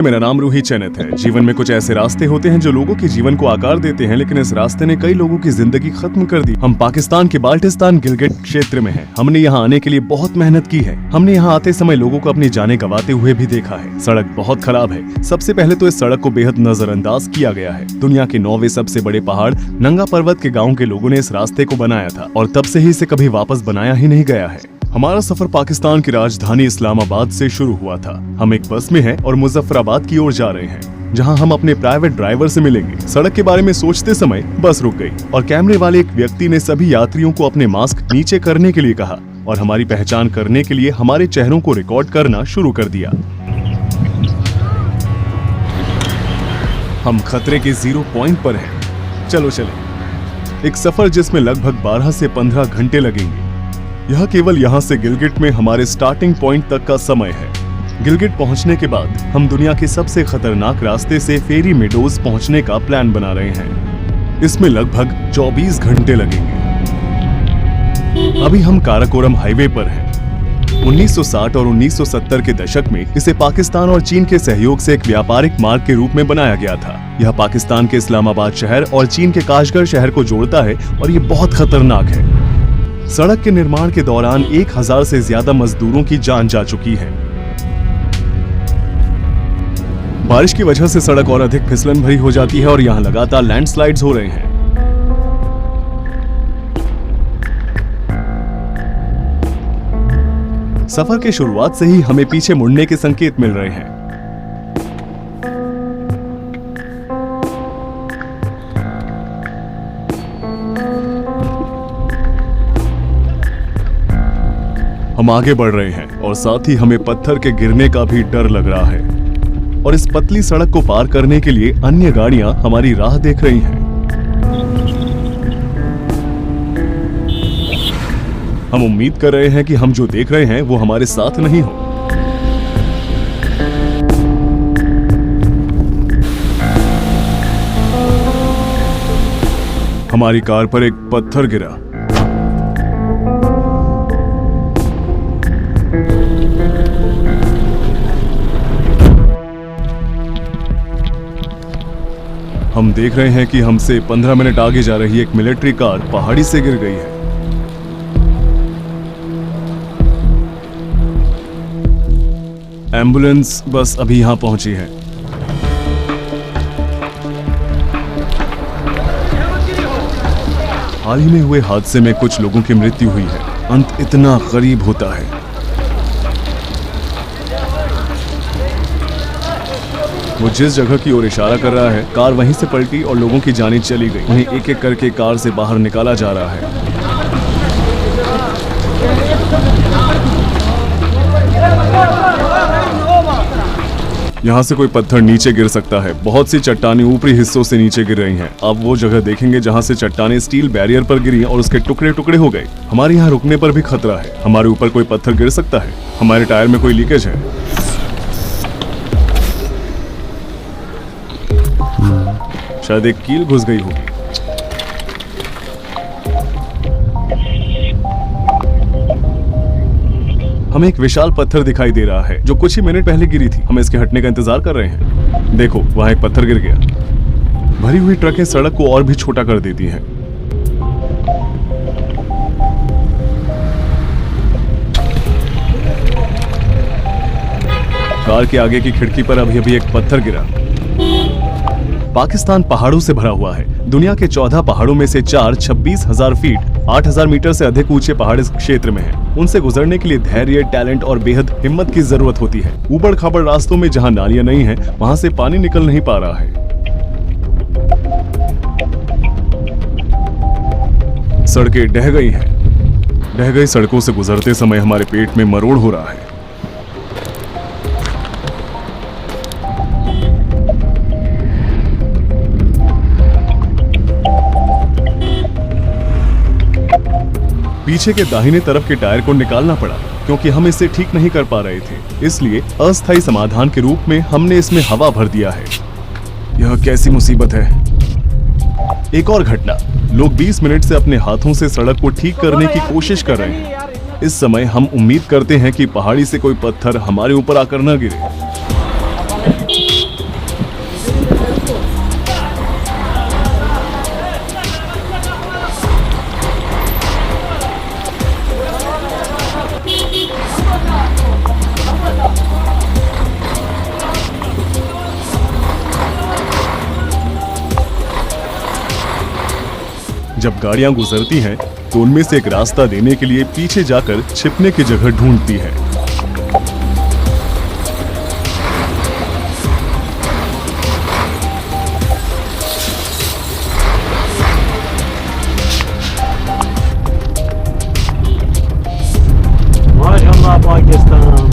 मेरा नाम रूही चैनत है। जीवन में कुछ ऐसे रास्ते होते हैं जो लोगों के जीवन को आकार देते हैं, लेकिन इस रास्ते ने कई लोगों की जिंदगी खत्म कर दी। हम पाकिस्तान के बाल्टिस्तान गिलगिट क्षेत्र में हैं। हमने यहाँ आने के लिए बहुत मेहनत की है। हमने यहाँ आते समय लोगों को अपनी जानें गंवाते हुए भी देखा है। सड़क बहुत खराब है। सबसे पहले तो इस सड़क को बेहद नजरअंदाज किया गया है। दुनिया के 9वें सबसे बड़े पहाड़ नंगा पर्वत के गाँव के लोगों ने इस रास्ते को बनाया था और तब से ही इसे कभी वापस बनाया ही नहीं गया है। हमारा सफर पाकिस्तान की राजधानी इस्लामाबाद से शुरू हुआ था। हम एक बस में हैं और मुजफ्फराबाद की ओर जा रहे हैं, जहां हम अपने प्राइवेट ड्राइवर से मिलेंगे। सड़क के बारे में सोचते समय बस रुक गई और कैमरे वाले एक व्यक्ति ने सभी यात्रियों को अपने मास्क नीचे करने के लिए कहा और हमारी पहचान करने के लिए हमारे चेहरों को रिकॉर्ड करना शुरू कर दिया। हम खतरे के 0 पॉइंट पर हैं। चलो चले। एक सफर जिसमें लगभग 12 से 15 घंटे लगेंगे। यह केवल यहाँ से गिलगिट में हमारे स्टार्टिंग पॉइंट तक का समय है। गिलगिट पहुँचने के बाद हम दुनिया के सबसे खतरनाक रास्ते से फेरी मेडोज पहुँचने का प्लान बना रहे हैं। इसमें लगभग 24 घंटे लगेंगे। अभी हम काराकोरम हाईवे पर हैं। 1960 और 1970 के दशक में इसे पाकिस्तान और चीन के सहयोग से एक व्यापारिक मार्ग के रूप में बनाया गया था। यह पाकिस्तान के इस्लामाबाद शहर और चीन के काशगर शहर को जोड़ता है और ये बहुत खतरनाक है। सड़क के निर्माण के दौरान 1000 से ज्यादा मजदूरों की जान जा चुकी है। बारिश की वजह से सड़क और अधिक फिसलन भरी हो जाती है और यहाँ लगातार लैंडस्लाइड्स हो रहे हैं। सफर के शुरुआत से ही हमें पीछे मुड़ने के संकेत मिल रहे हैं। हम आगे बढ़ रहे हैं और साथ ही हमें पत्थर के गिरने का भी डर लग रहा है और इस पतली सड़क को पार करने के लिए अन्य गाड़ियां हमारी राह देख रही हैं। हम उम्मीद कर रहे हैं कि हम जो देख रहे हैं वो हमारे साथ नहीं हो। हमारी कार पर एक पत्थर गिरा। हम देख रहे हैं कि हमसे 15 मिनट आगे जा रही एक मिलिट्री कार पहाड़ी से गिर गई है। एम्बुलेंस बस अभी यहां पहुंची है। हाल ही में हुए हादसे में कुछ लोगों की मृत्यु हुई है। अंत इतना करीब होता है। वो जिस जगह की ओर इशारा कर रहा है, कार वहीं से पलटी और लोगों की जानें चली गई। उन्हें एक एक करके कार से बाहर निकाला जा रहा है। यहाँ से कोई पत्थर नीचे गिर सकता है। बहुत सी चट्टानें ऊपरी हिस्सों से नीचे गिर रही हैं। आप वो जगह देखेंगे जहाँ से चट्टानें स्टील बैरियर पर गिरी और उसके टुकड़े टुकड़े हो गए। हमारे यहाँ रुकने पर भी खतरा है। हमारे ऊपर कोई पत्थर गिर सकता है। हमारे टायर में कोई लीकेज है। शायद एक कील घुस गई होगी। हमें एक विशाल पत्थर दिखाई दे रहा है जो कुछ ही मिनट पहले गिरी थी। हम इसके हटने का इंतजार कर रहे हैं। देखो, वहां एक पत्थर गिर गया। भरी हुई ट्रकें सड़क को और भी छोटा कर देती हैं। कार के आगे की खिड़की पर अभी एक पत्थर गिरा। पाकिस्तान पहाड़ों से भरा हुआ है। दुनिया के 14 पहाड़ों में से 4 26,000 फीट 8,000 मीटर से अधिक ऊंचे पहाड़ इस क्षेत्र में हैं। उनसे गुजरने के लिए धैर्य, टैलेंट और बेहद हिम्मत की जरूरत होती है। ऊबड़ खाबड़ रास्तों में जहां नालियां नहीं हैं, वहां से पानी निकल नहीं पा रहा है। सड़कें ढह गई हैं। ढह गई सड़कों से गुजरते समय हमारे पेट में मरोड़ हो रहा है। पीछे के दाहिने तरफ के टायर को निकालना पड़ा क्योंकि हम इसे ठीक नहीं कर पा रहे थे। इसलिए अस्थायी समाधान के रूप में हमने इसमें हवा भर दिया है। यह कैसी मुसीबत है। एक और घटना। लोग 20 मिनट से अपने हाथों से सड़क को ठीक करने की कोशिश कर रहे हैं। इस समय हम उम्मीद करते हैं कि पहाड़ी से कोई पत्थर हमारे ऊपर आकर न गिरे। जब गाड़ियां गुजरती हैं तो उनमें से एक रास्ता देने के लिए पीछे जाकर छिपने की जगह ढूंढती है। माशाअल्लाह पाकिस्तान।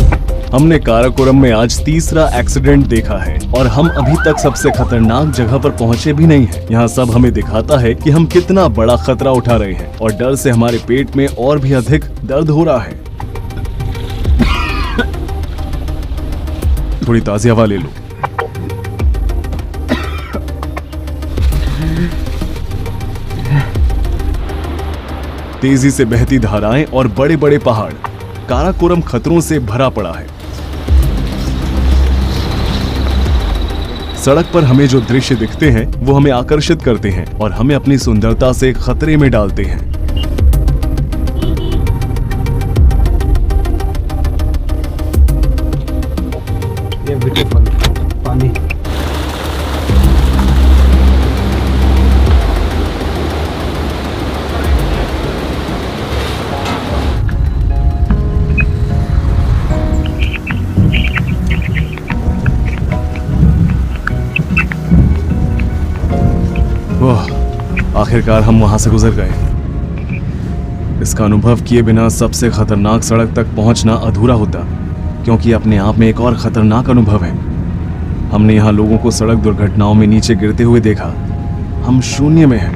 हमने काराकोरम में आज तीसरा एक्सीडेंट देखा है और हम अभी तक सबसे खतरनाक जगह पर पहुंचे भी नहीं हैं। यहाँ सब हमें दिखाता है कि हम कितना बड़ा खतरा उठा रहे हैं और डर से हमारे पेट में और भी अधिक दर्द हो रहा है। थोड़ी ताज़ी हवा ले लो। तेजी से बहती धाराएं और बड़े बड़े पहाड़, काराकोरम खतरों से भरा पड़ा है। सड़क पर हमें जो दृश्य दिखते हैं वो हमें आकर्षित करते हैं और हमें अपनी सुंदरता से खतरे में डालते हैं। ये ब्यूटीफुल पानी। आखिरकार हम वहां से गुजर गए। इसका अनुभव किए बिना सबसे खतरनाक सड़क तक पहुंचना अधूरा होता, क्योंकि अपने आप में एक और खतरनाक अनुभव है। हमने यहाँ लोगों को सड़क दुर्घटनाओं में नीचे गिरते हुए देखा। हम शून्य में हैं।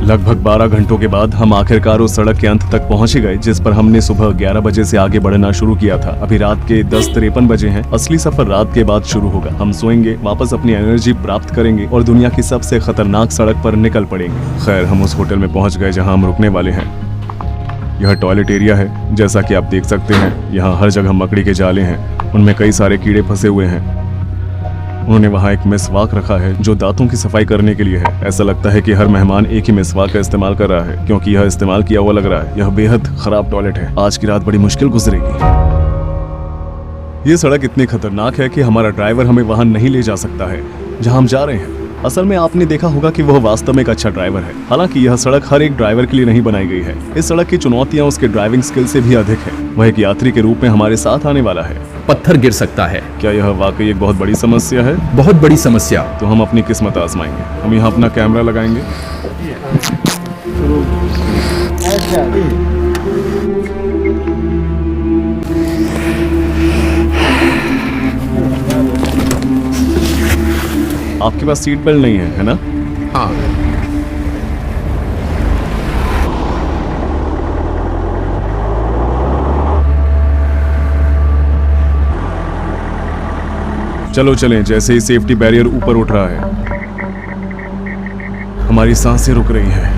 लगभग 12 घंटों के बाद हम आखिरकार उस सड़क के अंत तक पहुंच गए जिस पर हमने सुबह 11 बजे से आगे बढ़ना शुरू किया था। अभी रात के 10:53 बजे हैं। असली सफर रात के बाद शुरू होगा। हम सोएंगे, वापस अपनी एनर्जी प्राप्त करेंगे और दुनिया की सबसे खतरनाक सड़क पर निकल पड़ेंगे। खैर, हम उस होटल में पहुंच गए जहां हम रुकने वाले हैं। यह टॉयलेट एरिया है। जैसा कि आप देख सकते हैं, यहाँ हर जगह मकड़ी के जाले हैं। उनमें कई सारे कीड़े फंसे हुए हैं। उन्होंने वहाँ एक मिसवाक रखा है जो दांतों की सफाई करने के लिए है। ऐसा लगता है कि हर मेहमान एक ही मिसवाक का इस्तेमाल कर रहा है, क्योंकि यह इस्तेमाल किया हुआ लग रहा है। यह बेहद खराब टॉयलेट है। आज की रात बड़ी मुश्किल गुजरेगी। ये सड़क इतनी खतरनाक है कि हमारा ड्राइवर हमें वहाँ नहीं ले जा सकता है जहाँ हम जा रहे हैं। असल में आपने देखा होगा कि वह वास्तव में एक अच्छा ड्राइवर है। हालांकि यह सड़क हर एक ड्राइवर के लिए नहीं बनाई गई है। इस सड़क की चुनौतियां उसके ड्राइविंग स्किल से भी अधिक है। वह एक यात्री के रूप में हमारे साथ आने वाला है। पत्थर गिर सकता है। क्या यह वाकई एक बहुत बड़ी समस्या है? बहुत बड़ी समस्या। तो हम अपनी किस्मत आजमाएंगे। हम यहाँ अपना कैमरा लगाएंगे। आपके पास सीट बेल्ट नहीं है ना? हाँ। चलो चलें। जैसे ही सेफ्टी बैरियर ऊपर उठ रहा है, हमारी सांसें रुक रही हैं।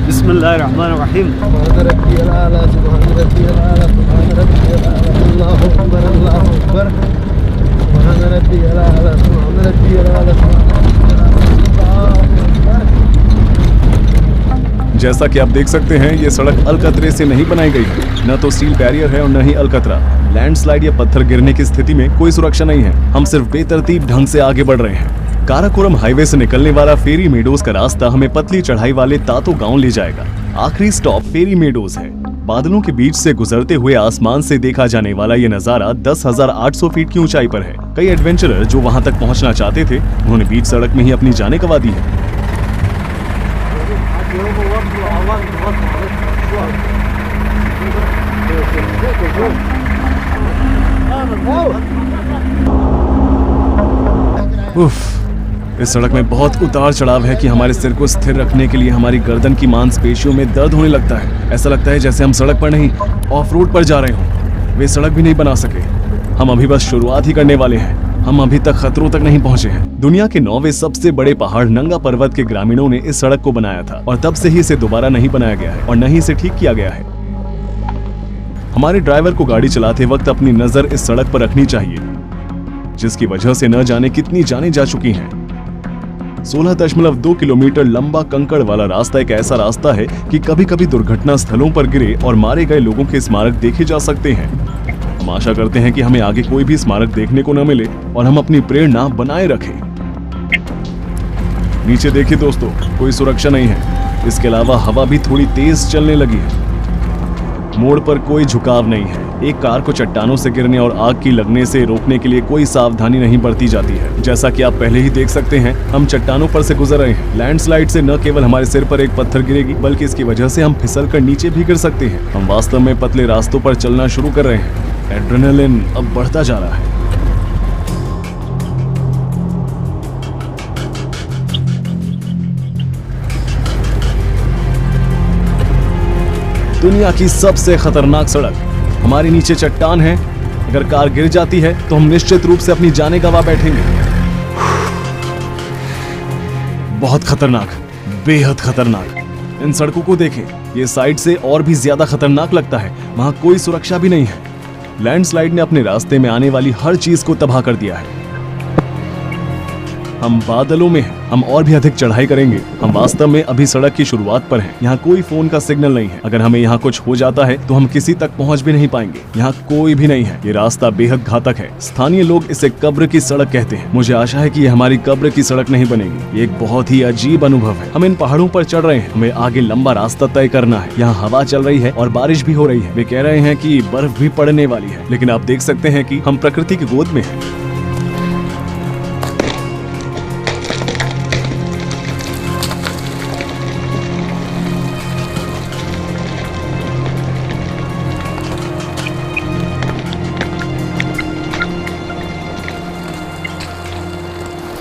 बिस्मिल्लाहिर्रहमानिर्रहीम। जैसा कि आप देख सकते हैं, ये सड़क अलकतरे से नहीं बनाई गई है। न तो स्टील बैरियर है और न ही अलकतरा। लैंडस्लाइड या पत्थर गिरने की स्थिति में कोई सुरक्षा नहीं है। हम सिर्फ बेतरतीब ढंग से आगे बढ़ रहे हैं। काराकोरम हाईवे से निकलने वाला फेरी मेडोज का रास्ता हमें पतली चढ़ाई वाले तातो गांव ले जाएगा। आखिरी स्टॉप फेरी मेडोज है। बादलों के बीच से गुजरते हुए आसमान से देखा जाने वाला ये नजारा 10,800 फीट की ऊंचाई पर है। कई एडवेंचरर जो वहां तक पहुंचना चाहते थे, उन्होंने बीच सड़क में ही अपनी जानें गंवा दी है। उफ, इस सड़क में बहुत उतार चढ़ाव है कि हमारे सिर को स्थिर रखने के लिए हमारी गर्दन की मांसपेशियों में दर्द होने लगता है। ऐसा लगता है जैसे हम सड़क पर नहीं, ऑफ रोड पर जा रहे हों। वे सड़क भी नहीं बना सके। हम अभी बस शुरुआत ही करने वाले हैं। हम अभी तक खतरों तक नहीं पहुंचे हैं। दुनिया के 9वें सबसे बड़े पहाड़ नंगा पर्वत के ग्रामीणों ने इस सड़क को बनाया था और तब से ही इसे दोबारा नहीं बनाया गया है और न ही इसे ठीक किया गया है। हमारे ड्राइवर को गाड़ी चलाते वक्त अपनी नजर इस सड़क पर रखनी चाहिए, जिसकी वजह से न जाने कितनी जानें जा चुकी हैं। 16.2 किलोमीटर लंबा कंकड़ वाला रास्ता एक ऐसा रास्ता है कि कभी कभी दुर्घटना स्थलों पर गिरे और मारे गए लोगों के स्मारक देखे जा सकते हैं। हम आशा करते हैं कि हमें आगे कोई भी स्मारक देखने को न मिले और हम अपनी प्रेरणा बनाए रखें। नीचे देखिए दोस्तों, कोई सुरक्षा नहीं है। इसके अलावा हवा भी थोड़ी तेज चलने लगी है। मोड़ पर कोई झुकाव नहीं है। एक कार को चट्टानों से गिरने और आग की लगने से रोकने के लिए कोई सावधानी नहीं बरती जाती है। जैसा कि आप पहले ही देख सकते हैं, हम चट्टानों पर से गुजर रहे हैं। लैंडस्लाइड से न केवल हमारे सिर पर एक पत्थर गिरेगी, बल्कि इसकी वजह से हम फिसल कर नीचे भी गिर सकते हैं। हम वास्तव में पतले रास्तों पर चलना शुरू कर रहे हैं। एड्रेनलिन अब बढ़ता जा रहा है। दुनिया की सबसे खतरनाक सड़क। हमारे नीचे चट्टान है। अगर कार गिर जाती है तो हम निश्चित रूप से अपनी जानें गंवा बैठेंगे। बहुत खतरनाक, बेहद खतरनाक। इन सड़कों को देखें, ये साइड से और भी ज्यादा खतरनाक लगता है। वहां कोई सुरक्षा भी नहीं है। लैंडस्लाइड ने अपने रास्ते में आने वाली हर चीज को तबाह कर दिया है। हम बादलों में हैं। हम और भी अधिक चढ़ाई करेंगे। हम वास्तव में अभी सड़क की शुरुआत पर हैं। यहाँ कोई फोन का सिग्नल नहीं है। अगर हमें यहाँ कुछ हो जाता है तो हम किसी तक पहुँच भी नहीं पाएंगे। यहाँ कोई भी नहीं है। ये रास्ता बेहद घातक है। स्थानीय लोग इसे कब्र की सड़क कहते हैं। मुझे आशा है कि ये हमारी कब्र की सड़क नहीं बनेगी। ये एक बहुत ही अजीब अनुभव है। हम इन पहाड़ों पर चढ़ रहे हैं। हमें आगे लंबा रास्ता तय करना है। यहाँ हवा चल रही है और बारिश भी हो रही है। वे कह रहे हैं कि बर्फ भी पड़ने वाली है, लेकिन आप देख सकते हैं कि हम प्रकृति की गोद में हैं।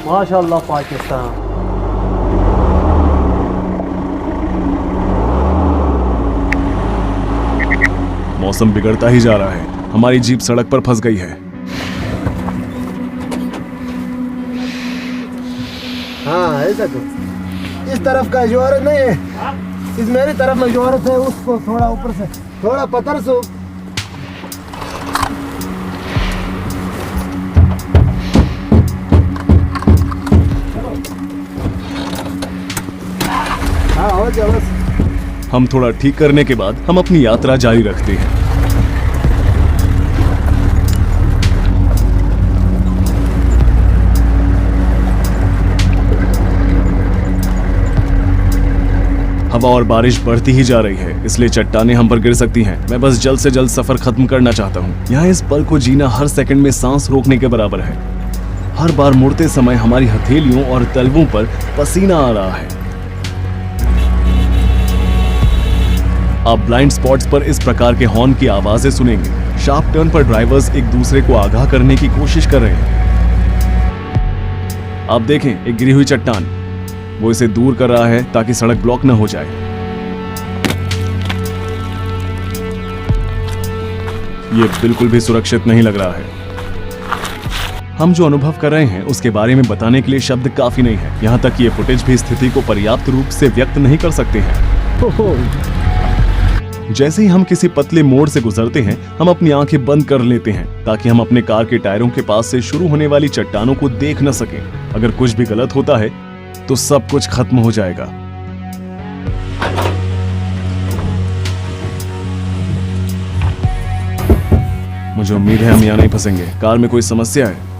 माशाअल्लाह पाकिस्तान। मौसम बिगड़ता ही जा रहा है। हमारी जीप सड़क पर फंस गई है। हाँ ऐसा तो इस तरफ का जोर नहीं है, इस मेरी तरफ में जोर है, उसको थोड़ा ऊपर से थोड़ा पत्थर से हो जाओ बस। हम थोड़ा ठीक करने के बाद हम अपनी यात्रा जारी रखते हैं। हवा और बारिश बढ़ती ही जा रही है, इसलिए चट्टानें हम पर गिर सकती हैं। मैं बस जल्द से जल्द सफर खत्म करना चाहता हूँ। यहाँ इस पल को जीना हर सेकंड में सांस रोकने के बराबर है। हर बार मुड़ते समय हमारी हथेलियों और तलवों पर पसीना आ रहा है। आप ब्लाइंड स्पॉट्स पर इस प्रकार के हॉर्न की आवाजें सुनेंगे। शार्प टर्न पर ड्राइवर्स एक दूसरे को आगाह करने की कोशिश कर रहे हैं। आप देखें, एक गिरी हुई चट्टान, वो इसे दूर कर रहा है ताकि सड़क ब्लॉक न हो जाए। ये बिल्कुल भी सुरक्षित नहीं लग रहा है। हम जो अनुभव कर रहे हैं उसके बारे में बताने के लिए शब्द काफी नहीं है। यहाँ तक कि ये फुटेज भी स्थिति को पर्याप्त रूप से व्यक्त नहीं कर सकते हैं। जैसे ही हम किसी पतले मोड़ से गुजरते हैं, हम अपनी आंखें बंद कर लेते हैं ताकि हम अपने कार के टायरों के पास से शुरू होने वाली चट्टानों को देख न सकें। अगर कुछ भी गलत होता है तो सब कुछ खत्म हो जाएगा। मुझे उम्मीद है हम यहाँ नहीं फंसेंगे। कार में कोई समस्या है?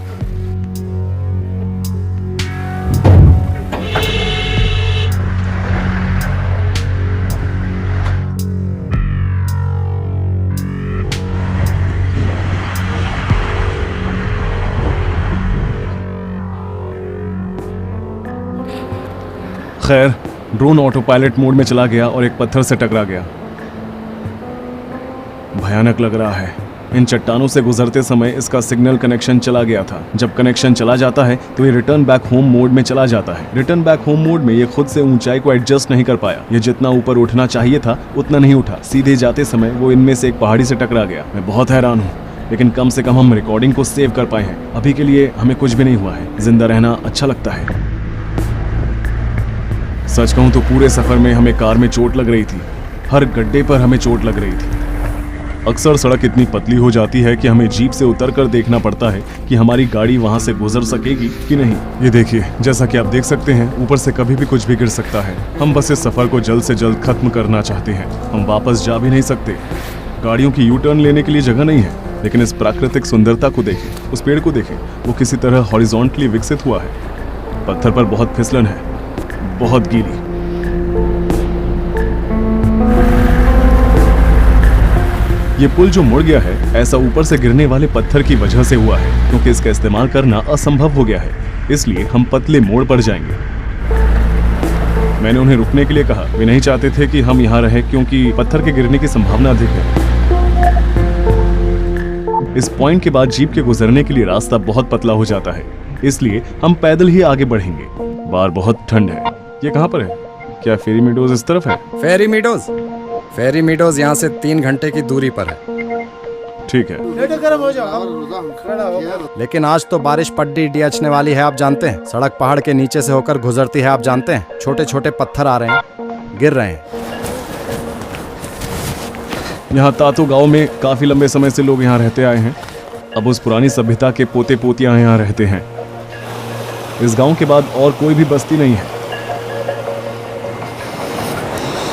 खैर, ड्रोन ऑटो पायलट मोड में चला गया और एक पत्थर से टकरा गया। भयानक लग रहा है। इन चट्टानों से गुजरते समय इसका सिग्नल कनेक्शन चला गया था। जब कनेक्शन चला जाता है तो ये रिटर्न बैक होम मोड में चला जाता है। रिटर्न बैक होम मोड में ये खुद से ऊंचाई को एडजस्ट नहीं कर पाया। ये जितना ऊपर उठना चाहिए था उतना नहीं उठा। सीधे जाते समय वो इनमें से एक पहाड़ी से टकरा गया। मैं बहुत हैरान हूँ, लेकिन कम से कम हम रिकॉर्डिंग को सेव कर पाए हैं। अभी के लिए हमें कुछ भी नहीं हुआ है। जिंदा रहना अच्छा लगता है। सच कहूं तो पूरे सफर में हमें कार में चोट लग रही थी। हर गड्ढे पर हमें चोट लग रही थी। अक्सर सड़क इतनी पतली हो जाती है कि हमें जीप से उतरकर देखना पड़ता है कि हमारी गाड़ी वहां से गुजर सकेगी कि नहीं। ये देखिए, जैसा कि आप देख सकते हैं, ऊपर से कभी भी कुछ भी गिर सकता है। हम बस इस सफर को जल्द से जल्द खत्म करना चाहते हैं। हम वापस जा भी नहीं सकते, गाड़ियों की यू टर्न लेने के लिए जगह नहीं है। लेकिन इस प्राकृतिक सुंदरता को देखें, उस पेड़ को देखें, वो किसी तरह हॉरिजॉन्टली विकसित हुआ है। पत्थर पर बहुत फिसलन है, बहुत गीली। ये पुल जो मुड़ गया है, ऐसा ऊपर से गिरने वाले पत्थर की वजह से हुआ है, क्योंकि इसका इस्तेमाल करना असंभव हो गया है। इसलिए हम पतले मोड़ पर जाएंगे। मैंने उन्हें रुकने के लिए कहा। वे नहीं चाहते थे कि हम यहाँ रहें क्योंकि पत्थर के गिरने की संभावना अधिक है। इस पॉइंट के बाद जीप के गुजरने के लिए रास्ता बहुत पतला हो जाता है, इसलिए हम पैदल ही आगे बढ़ेंगे। बाहर बहुत ठंड है। ये कहाँ पर है? क्या फेरी मीडोज इस तरफ है? फेरी मीडोज यहाँ से 3 घंटे की दूरी पर है। ठीक है। लेकिन आज तो बारिश पड्डी डियाचने वाली है, आप जानते हैं। सड़क पहाड़ के नीचे से होकर गुजरती है, आप जानते हैं। छोटे छोटे पत्थर आ रहे हैं, गिर रहे हैं। यहाँ तातो गांव में काफी लंबे समय से लोग यहाँ रहते आए हैं। अब उस पुरानी सभ्यता के पोते पोतियां यहाँ रहते हैं। इस गांव के बाद और कोई भी बस्ती नहीं है।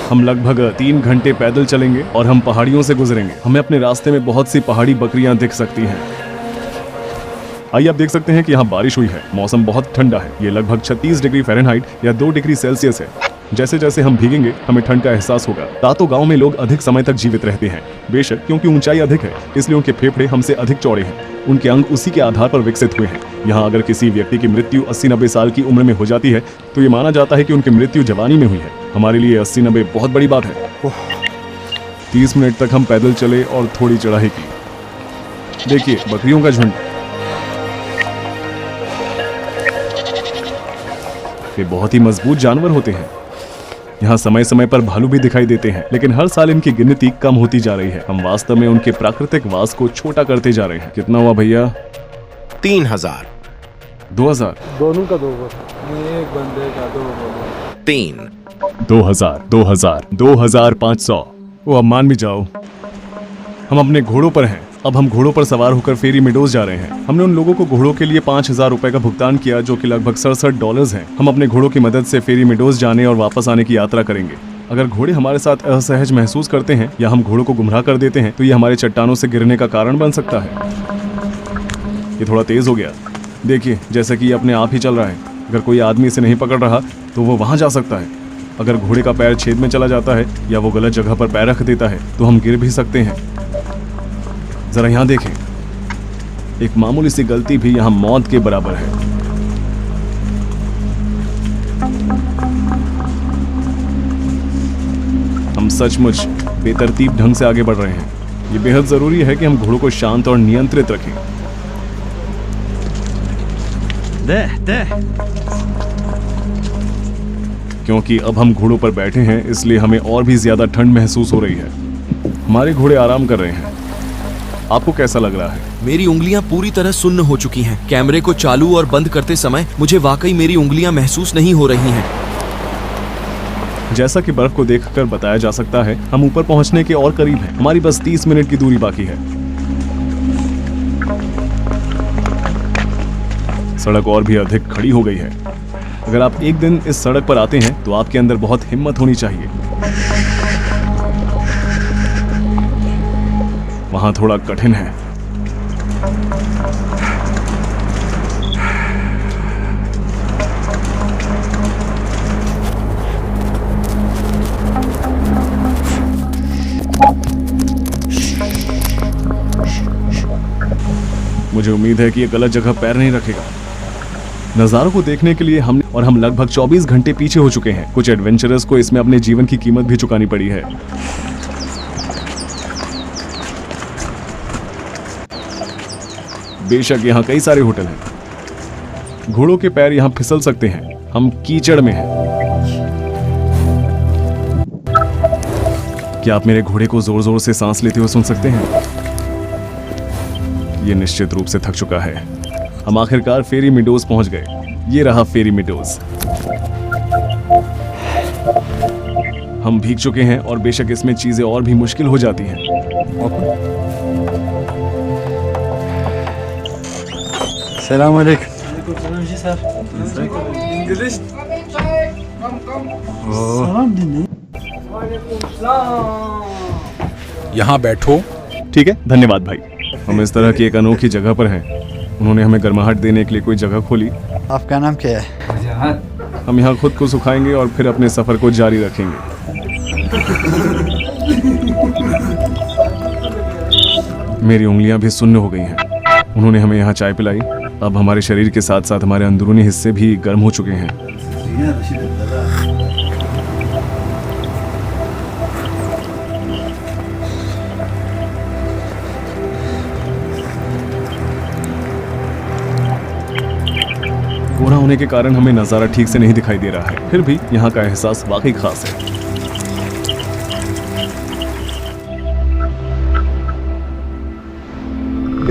हम लगभग 3 घंटे पैदल चलेंगे और हम पहाड़ियों से गुजरेंगे। हमें अपने रास्ते में बहुत सी पहाड़ी बकरियां दिख सकती हैं। आइए, आप देख सकते हैं कि यहाँ बारिश हुई है। मौसम बहुत ठंडा है। ये लगभग 36 डिग्री फ़ारेनहाइट या 2 डिग्री सेल्सियस है। जैसे जैसे हम भीगेंगे, हमें ठंड का एहसास होगा। तातो गांव में लोग अधिक समय तक जीवित रहते हैं। बेशक क्योंकि ऊंचाई अधिक है, इसलिए उनके फेफड़े हमसे अधिक चौड़े हैं। उनके अंग उसी के आधार पर विकसित हुए हैं। यहाँ अगर किसी व्यक्ति की मृत्यु 80-90 साल की उम्र में हो जाती है, तो ये माना जाता है कि उनकी मृत्यु जवानी में हुई है। हमारे लिए 80-90 बहुत बड़ी बात है। 30 मिनट तक हम पैदल चले और थोड़ी चढ़ाई की। देखिए, बकरियों का झुंड। वे बहुत ही मजबूत जानवर होते हैं। यहाँ समय समय पर भालू भी दिखाई देते हैं, लेकिन हर साल इनकी गिनती कम होती जा रही है। हम वास्तव में उनके प्राकृतिक वास को छोटा करते जा रहे हैं। कितना हुआ भैया? 3000। 2000। दोनों का 2 एक बंदे का 2 3। 2000, 2000, 2500। वो अब मान भी जाओ। हम अपने घोड़ों पर हैं। अब हम घोड़ों पर सवार होकर फेरी मीडोज जा रहे हैं। हमने उन लोगों को घोड़ों के लिए 5000 रुपए का भुगतान किया, जो कि लगभग $67 है। हम अपने घोड़ों की मदद से फेरी मीडोज जाने और वापस आने की यात्रा करेंगे। अगर घोड़े हमारे साथ असहज महसूस करते हैं या हम घोड़ों को गुमराह कर देते हैं, तो ये हमारे चट्टानों से गिरने का कारण बन सकता है। ये थोड़ा तेज हो गया। देखिए, जैसे कि ये अपने आप ही चल रहा है। अगर कोई आदमी इसे नहीं पकड़ रहा तो वो वहां जा सकता है। अगर घोड़े का पैर छेद में चला जाता है या वो गलत जगह पर पैर रख देता है, तो हम गिर भी सकते हैं। जरा यहाँ देखें, एक मामूली सी गलती भी यहाँ मौत के बराबर है। हम सचमुच बेतरतीब ढंग से आगे बढ़ रहे हैं। ये बेहद जरूरी है कि हम घोड़ों को शांत और नियंत्रित रखें। क्योंकि अब हम घोड़ों पर बैठे हैं, इसलिए हमें और भी ज्यादा ठंड महसूस हो रही है। हमारे घोड़े आराम कर रहे हैं। आपको कैसा लग रहा है? मेरी उंगलियां पूरी तरह सुन्न हो चुकी हैं। कैमरे को चालू और बंद करते समय मुझे वाकई मेरी उंगलियां महसूस नहीं हो रही हैं। जैसा कि बर्फ को देखकर बताया जा सकता है, हम ऊपर पहुंचने के और करीब हैं। हमारी बस 30 मिनट की दूरी बाकी है। सड़क और भी अधिक खड़ी हो गई है। अगर आप एक दिन इस सड़क पर आते हैं, तो आपके अंदर बहुत हिम्मत होनी चाहिए। वहां थोड़ा कठिन है। मुझे उम्मीद है कि ये गलत जगह पैर नहीं रखेगा। नज़ारों को देखने के लिए हम लगभग 24 घंटे पीछे हो चुके हैं। कुछ एडवेंचरर्स को इसमें अपने जीवन की कीमत भी चुकानी पड़ी है। बेशक यहाँ कई सारे होटल हैं। घोड़ों के पैर यहाँ फिसल सकते हैं। हम कीचड़ में हैं। क्या आप मेरे घोड़े को जोर जोर से सांस लेते हुए सुन सकते हैं? ये निश्चित रूप से थक चुका है। हम आखिरकार फेरी मीडोज पहुंच गए। ये रहा फेरी मीडोज। हम भीग चुके हैं और बेशक इसमें चीजें और भी मुश्किल हो जाती हैं। सलाम अलैकुम। यहाँ बैठो। ठीक है, धन्यवाद भाई। हम इस तरह की एक अनोखी जगह पर हैं। उन्होंने हमें गर्माहट देने के लिए कोई जगह खोली। आपका नाम क्या है? हम यहाँ खुद को सुखाएंगे और फिर अपने सफर को जारी रखेंगे। मेरी उंगलियां भी सुन्न हो गई हैं। उन्होंने हमें यहाँ चाय पिलाई। अब हमारे शरीर के साथ साथ हमारे अंदरूनी हिस्से भी गर्म हो चुके हैं। कोहरा होने के कारण हमें नज़ारा ठीक से नहीं दिखाई दे रहा है, फिर भी यहाँ का एहसास वाकई खास है।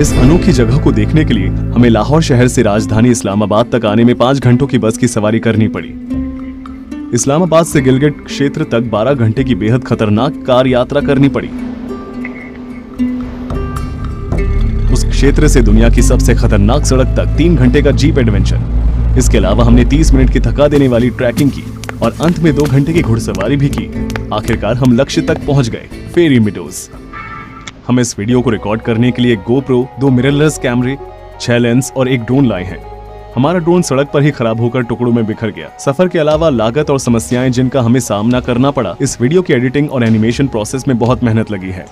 इस अनोखी जगह को देखने के लिए हमें लाहौर शहर से राजधानी इस्लामाबाद तक आने में 5 घंटों की बस की सवारी करनी पड़ी। इस्लामाबाद से गिलगिट क्षेत्र तक 12 घंटे की बेहद खतरनाक कार यात्रा करनी पड़ी। उस क्षेत्र से दुनिया की सबसे खतरनाक सड़क तक 3 घंटे का जीप एडवेंचर। इसके अलावा हमने 30 मिनट की थका देने वाली ट्रैकिंग की और अंत में 2 घंटे की घुड़सवारी भी की। आखिरकार हम लक्ष्य तक पहुंच गए, फेरी मीडोज। हम इस वीडियो को रिकॉर्ड करने के लिए GoPro, 2 मिररलेस कैमरे, 6 लेंस और एक ड्रोन लाए हैं। हमारा ड्रोन सड़क पर ही खराब होकर टुकड़ों में बिखर गया। सफर के अलावा लागत और समस्याएं जिनका हमें सामना करना पड़ा, इस वीडियो की एडिटिंग और एनिमेशन प्रोसेस में बहुत मेहनत लगी है।